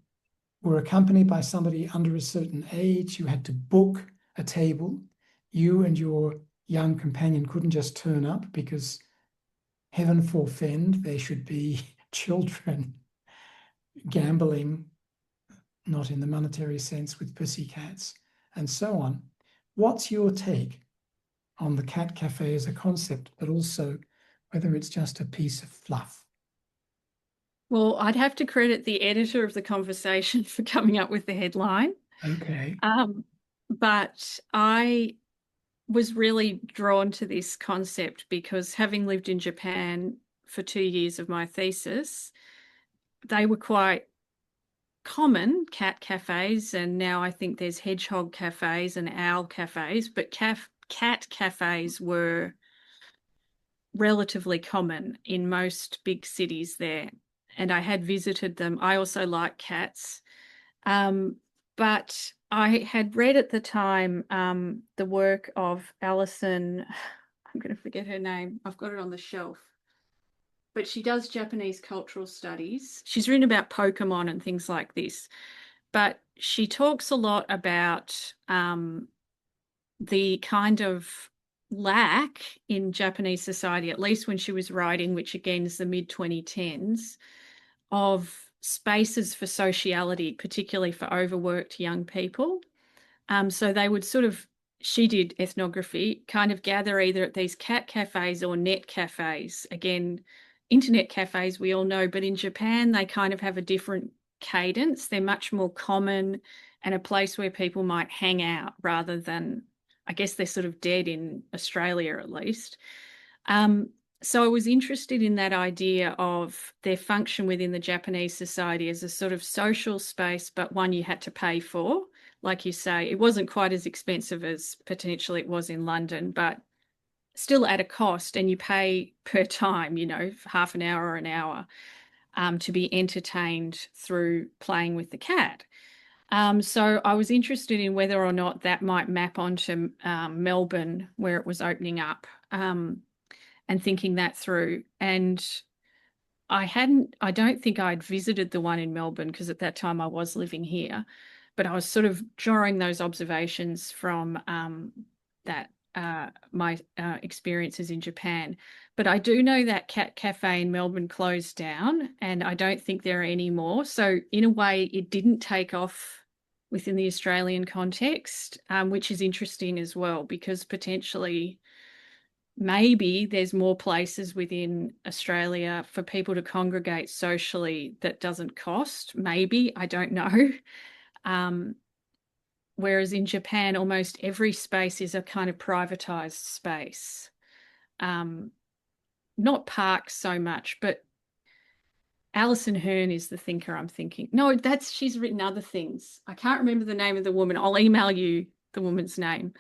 A: were accompanied by somebody under a certain age, you had to book a table. You and your young companion couldn't just turn up because heaven forfend, there should be children gambling, not in the monetary sense, with pussycats, and so on. What's your take on the cat cafe as a concept, but also whether it's just a piece of fluff?
B: Well, I'd have to credit the editor of the conversation for coming up with the headline.
A: Okay.
B: Um, but I was really drawn to this concept because having lived in Japan for 2 years of my thesis, they were quite common, cat cafes, and now I think there's hedgehog cafes and owl cafes, but cat cafes were relatively common in most big cities there. And I had visited them. I also like cats. Um, but I had read at the time the work of Alison, I'm going to forget her name. I've got it on the shelf. But she does Japanese cultural studies. She's written about Pokemon and things like this. But she talks a lot about the kind of lack in Japanese society, at least when she was writing, which again is the mid 2010s, of spaces for sociality, particularly for overworked young people. So they would sort of, she did ethnography, kind of gather either at these cat cafes or net cafes. Again, internet cafes, we all know, but in Japan, they kind of have a different cadence. They're much more common and a place where people might hang out rather than, I guess they're sort of dead in Australia at least. Um, so I was interested in that idea of their function within the Japanese society as a sort of social space, but one you had to pay for. Like you say, it wasn't quite as expensive as potentially it was in London, but still at a cost, and you pay per time, half an hour or an hour, to be entertained through playing with the cat. So I was interested in whether or not that might map onto Melbourne, where it was opening up, and thinking that through. And I don't think I'd visited the one in Melbourne because at that time I was living here, but I was sort of drawing those observations from that my experiences in Japan. But I do know that Cat Cafe in Melbourne closed down, and I don't think there are any more. So in a way, it didn't take off within the Australian context, which is interesting as well, because potentially maybe there's more places within Australia for people to congregate socially that doesn't cost. Maybe, I don't know. Um, Whereas in Japan, almost every space is a kind of privatized space. Um, Not parks so much, but Alison Hearn is the thinker I'm thinking. No, that's she's written other things. I can't remember the name of the woman. I'll email you the woman's name.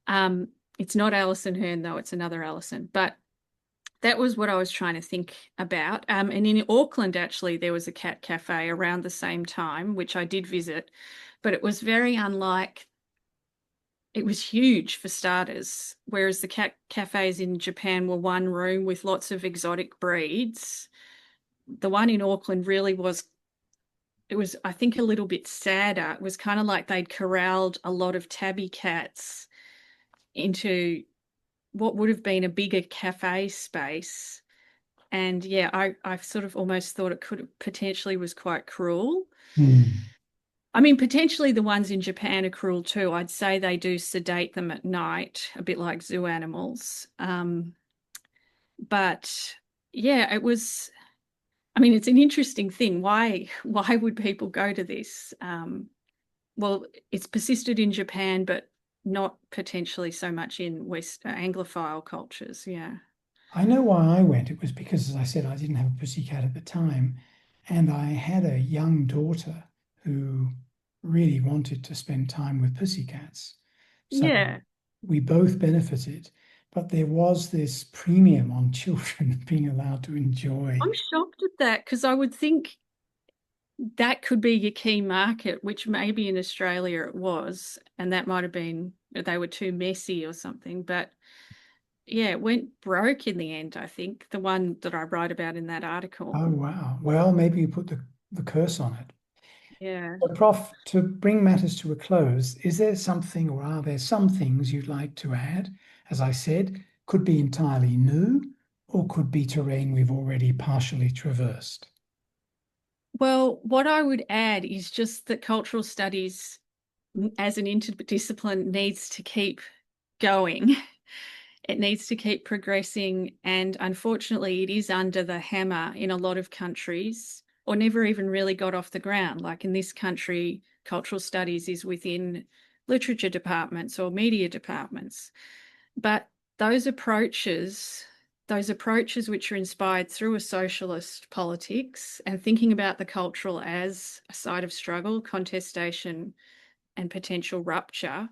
B: Um, it's not Alison Hearn, though, it's another Alison. But that was what I was trying to think about. And in Auckland, actually, there was a cat cafe around the same time, which I did visit, but it was very unlike. It was huge for starters, whereas the cat cafes in Japan were one room with lots of exotic breeds. The one in Auckland really was, it was, I think, a little bit sadder. It was kind of like they'd corralled a lot of tabby cats into what would have been a bigger cafe space. And yeah, I sort of almost thought it could potentially was quite cruel.
A: Hmm.
B: I mean, potentially the ones in Japan are cruel too. I'd say they do sedate them at night, a bit like zoo animals. But yeah, it was, I mean, it's an interesting thing. Why would people go to this? Well, it's persisted in Japan, but not potentially so much in West Anglophile cultures. Yeah.
A: I know why I went. It was because, as I said, I didn't have a pussycat at the time, and I had a young daughter who really wanted to spend time with pussycats. So
B: Yeah.
A: we both benefited, but there was this premium on children being allowed to enjoy.
B: I'm shocked at that because I would think that could be your key market, which maybe in Australia it was, and that might have been they were too messy or something. But yeah, it went broke in the end, I think, the one that I write about in that article.
A: Oh, wow. Well, maybe you put the curse on it.
B: Yeah.
A: So, Prof, to bring matters to a close, is there something or are there some things you'd like to add? As I said, could be entirely new or could be terrain we've already partially traversed.
B: Well, what I would add is just that cultural studies as an interdiscipline needs to keep going. It needs to keep progressing. And unfortunately, it is under the hammer in a lot of countries, or never even really got off the ground. Like in this country, cultural studies is within literature departments or media departments. But those approaches, those approaches which are inspired through a socialist politics and thinking about the cultural as a site of struggle, contestation, and potential rupture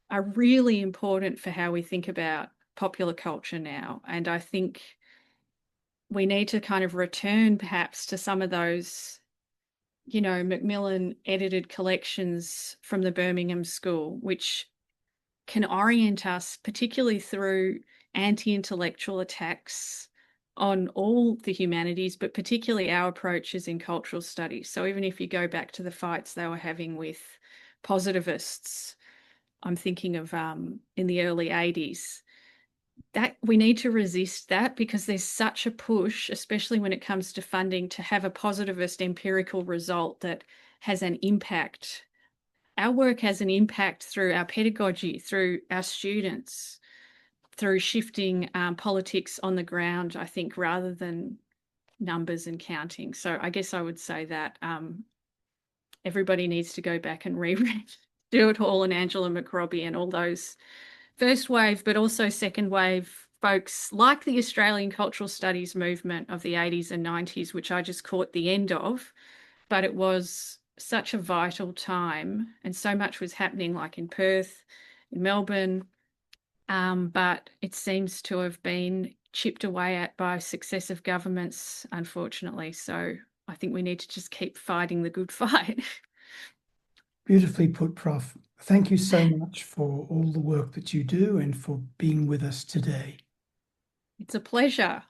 B: are really important for how we think about popular culture now. And I think we need to kind of return perhaps to some of those, Macmillan edited collections from the Birmingham School, which can orient us, particularly through anti intellectual attacks on all the humanities, but particularly our approaches in cultural studies. So even if you go back to the fights they were having with positivists, I'm thinking of in the early 80s, that we need to resist that because there's such a push, especially when it comes to funding, to have a positivist empirical result that has an impact. Our work has an impact through our pedagogy, through our students, through shifting politics on the ground, I think, rather than numbers and counting. So I guess I would say that everybody needs to go back and reread Stuart Hall and Angela McRobbie and all those first wave, but also second wave folks like the Australian cultural studies movement of the 80s and 90s, which I just caught the end of. But it was such a vital time and so much was happening, like in Perth, in Melbourne. But it seems to have been chipped away at by successive governments, unfortunately. So I think we need to just keep fighting the good fight.
A: Beautifully put, Prof. Thank you so much for all the work that you do and for being with us today.
B: It's a pleasure.